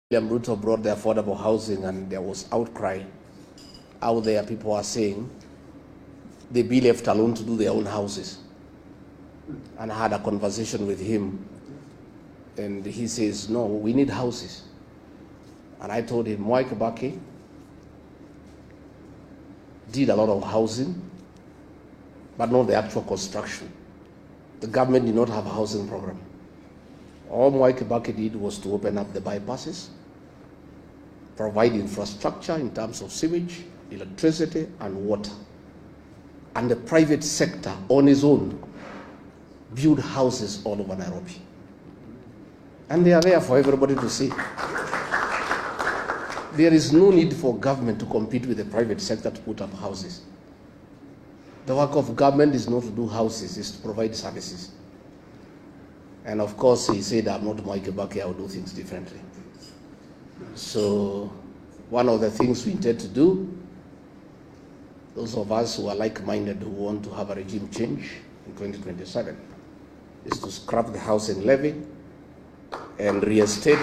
President Ruto brought the affordable housing, and there was outcry out there. People are saying they be left alone to do their own houses. And I had a conversation with him, and he says, no, we need houses. And I told him, Mwai Kibaki did a lot of housing, but not the actual construction. The government did not have a housing program. All Mwai Kibaki did was to open up the bypasses, provide infrastructure in terms of sewage, electricity, and water. And the private sector, on its own, build houses all over Nairobi. And they are there for everybody to see. There is no need for government to compete with the private sector to put up houses. The work of government is not to do houses, it's to provide services. And of course, he said, I'm not Mwai Kibaki, I will do things differently. So one of the things we intend to do, those of us who are like-minded who want to have a regime change in 2027, is to scrap the housing levy and reinstate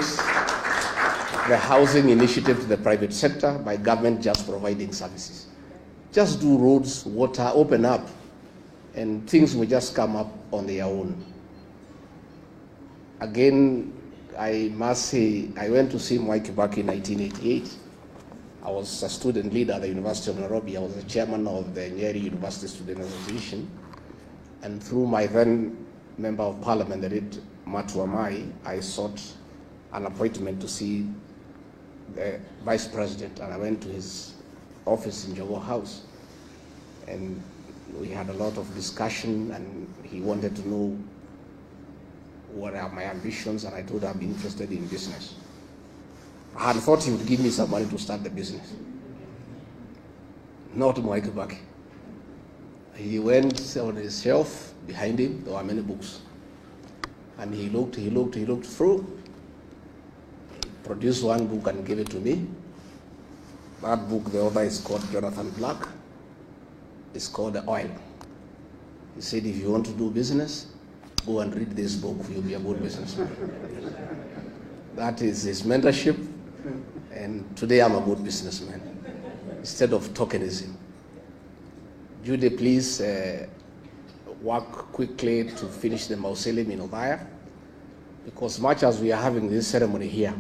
the housing initiative to the private sector by government just providing services. Just do roads, water, open up, and things will just come up on their own. Again, I must say, I went to see Mwai Kibaki in 1988. I was a student leader at the University of Nairobi. I was the chairman of the NAIROBI University Student Association. And through my then member of parliament, the late Matuamai, I sought an appointment to see the vice president, and I went to his office in Jogo House. And we had a lot of discussion, and he wanted to know what are my ambitions, and I told him I'm interested in business. I had thought he would give me some money to start the business. Not Mwai Kibaki. He went on his shelf behind him, there were many books. And he looked through, produced one book and gave it to me. That book, the author is called Jonathan Black. It's called The Oil. He said, if you want to do business, go and read this book, you'll be a good businessman. That is his mentorship, and today I'm a good businessman, instead of tokenism. Judy, please work quickly to finish the mausoleum in Othaya, because much as we are having this ceremony here,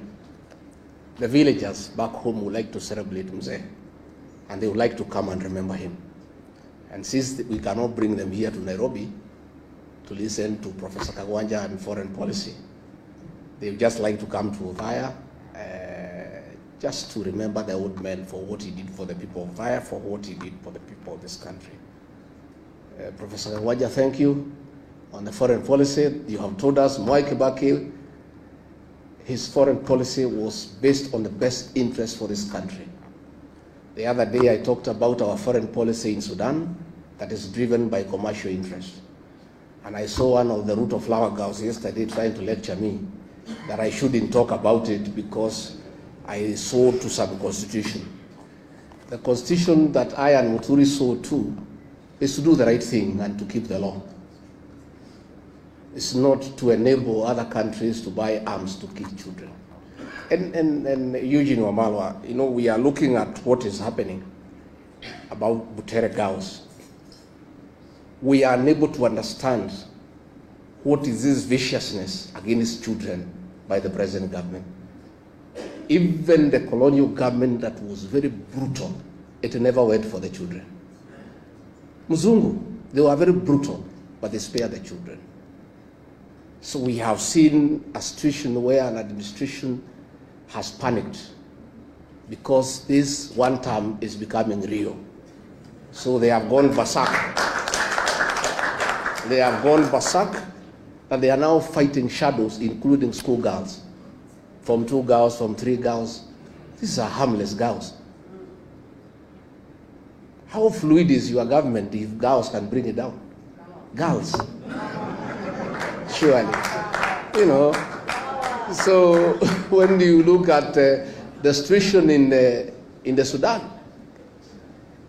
the villagers back home would like to celebrate Mzee, and they would like to come and remember him. And since we cannot bring them here to Nairobi to listen to Professor Kagwanja and foreign policy, they would just like to come to Othaya just to remember the old man for what he did for the people of Othaya, for what he did for the people of this country. Professor Kagwanja, thank you. On the foreign policy, you have told us Mwai Kibaki, his foreign policy was based on the best interest for this country. The other day I talked about our foreign policy in Sudan that is driven by commercial interest. And I saw one of the Ruto flower girls yesterday trying to lecture me that I shouldn't talk about it because I saw to some constitution. The constitution that I and Muturi saw to is to do the right thing and to keep the law. It's not to enable other countries to buy arms to kill children. And Eugene Wamalwa, you know, we are looking at what is happening about Butere Girls. We are unable to understand what is this viciousness against children by the present government. Even the colonial government that was very brutal, it never went for the children. Mzungu, they were very brutal, but they spared the children. So we have seen a situation where an administration has panicked because this one term is becoming real. So they have gone berserk. They have gone berserk, and they are now fighting shadows, including schoolgirls. From 2 girls, from 3 girls. These are harmless girls. How fluid is your government if girls can bring it down? Girls. Surely. You know, so when you look at the situation in the Sudan,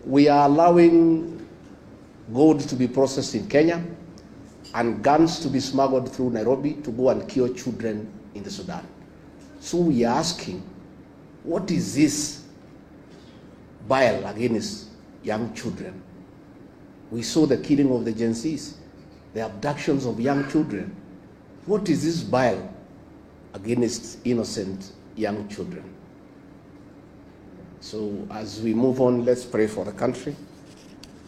we are allowing gold to be processed in Kenya and guns to be smuggled through Nairobi to go and kill children in the Sudan. So we are asking, what is this bile against young children? We saw the killing of the Gen Zs, the abductions of young children. What is this bile against innocent young children? So as we move on, let's pray for the country.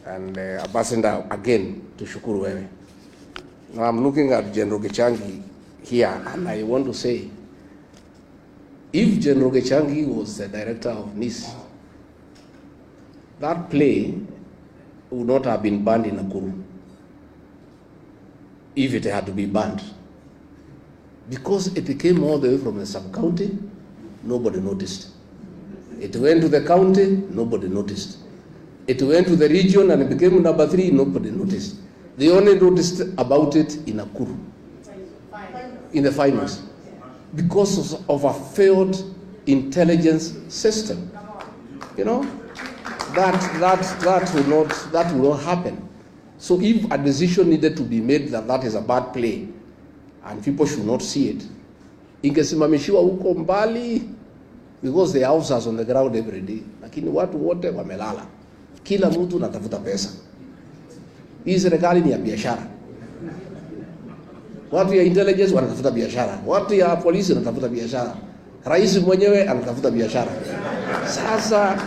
And Ambassador, again, to shukuru wewe. Now I'm looking at General Gachagua here, and I want to say, if General Gachagua was the director of NIS, that play would not have been banned in Nakuru if it had to be banned. Because it came all the way from the sub-county, nobody noticed. It went to the county, nobody noticed. It went to the region and it became number 3, nobody noticed. They only noticed about it in Nakuru, in the finals, because of a failed intelligence system. You know, that will not happen. So if a decision needed to be made that is a bad play and people should not see it, ingesimamishiwa huko mbali, because the officers on the ground every day, lakini watu wote wamelala, kila mtu natafuta pesa. Hii serikali ni ya biashara. Watu ya intelligence wanatafuta biashara, watu ya polisi wanatafuta biashara, rais mwenyewe anatafuta biashara. Sasa,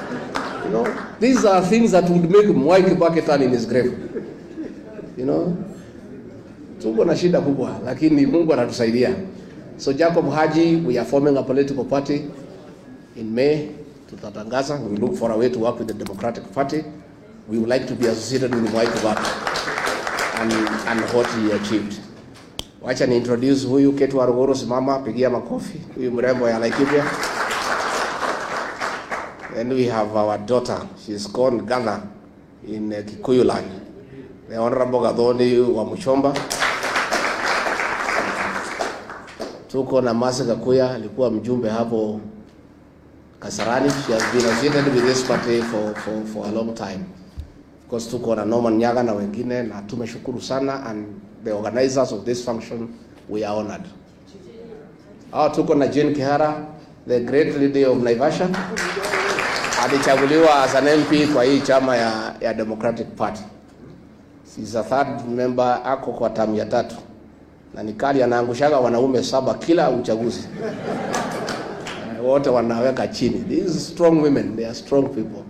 you know, these are things that would make Mwai Kibaki turn in his grave. You know, tuko na shida kubwa, lakini Mungu anatusaidia. So Jacob Haji, we are forming a political party in May. Tutatangaza. We look for a way to work with the Democratic Party. We would like to be associated with Mwai Kibaki and what he achieved. Wacha ni introduce huyu Ketu Waruguru, simama, pigia makofi. Huyu mrembo ya Laikipia. Then we have our daughter. She's called Gatha in Kikuyu land. The Honorable Gathoni wa Muchomba. Tuko na Masi Kakuya, alikuwa mjumbe hapo Kasarani. She has been associated with this party for a long time. Of course, tuko na Norman Nyaga na wengine, na tumeshukuru sana, and the organizers of this function, we are honored. Tuko na Jane Kihara, the great lady of Naivasha. Alichaguliwa as an MP kwa hii chama ya Democratic Party. She's a third member, ako kwa tamu ya 3. Na nikali anaangushaga wanaume 7 kila uchaguzi. Wote wanaweka chini. These strong women, they are strong people.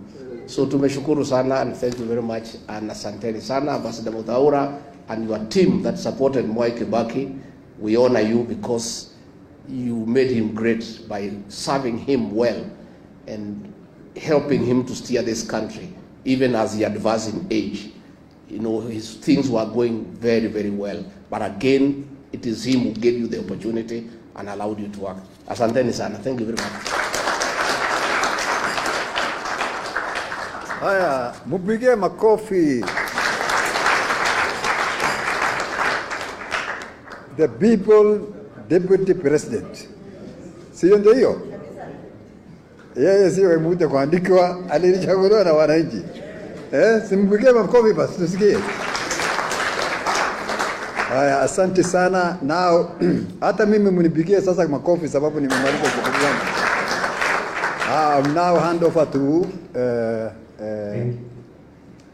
So tumeshukuru sana, and thank you very much, and asanteni sana Ambassador Mutaura and your team that supported Mwai Kibaki. We honor you because you made him great by serving him well and helping him to steer this country, even as he advanced in age. You know, his things were going very, very well. But again, it is him who gave you the opportunity and allowed you to work. Asanteni sana. Thank you very much. Haya, mupige makofi. The people deputy president. Sio ndio hiyo? Yeye sio mtu kuandikwa, alichaguliwa na wananchi. Simpige makofi basi tusikie. Haya, asante sana. Now hata mimi mnipigie sasa makofi sababu nimemaliza shughuli yangu. Now hand over to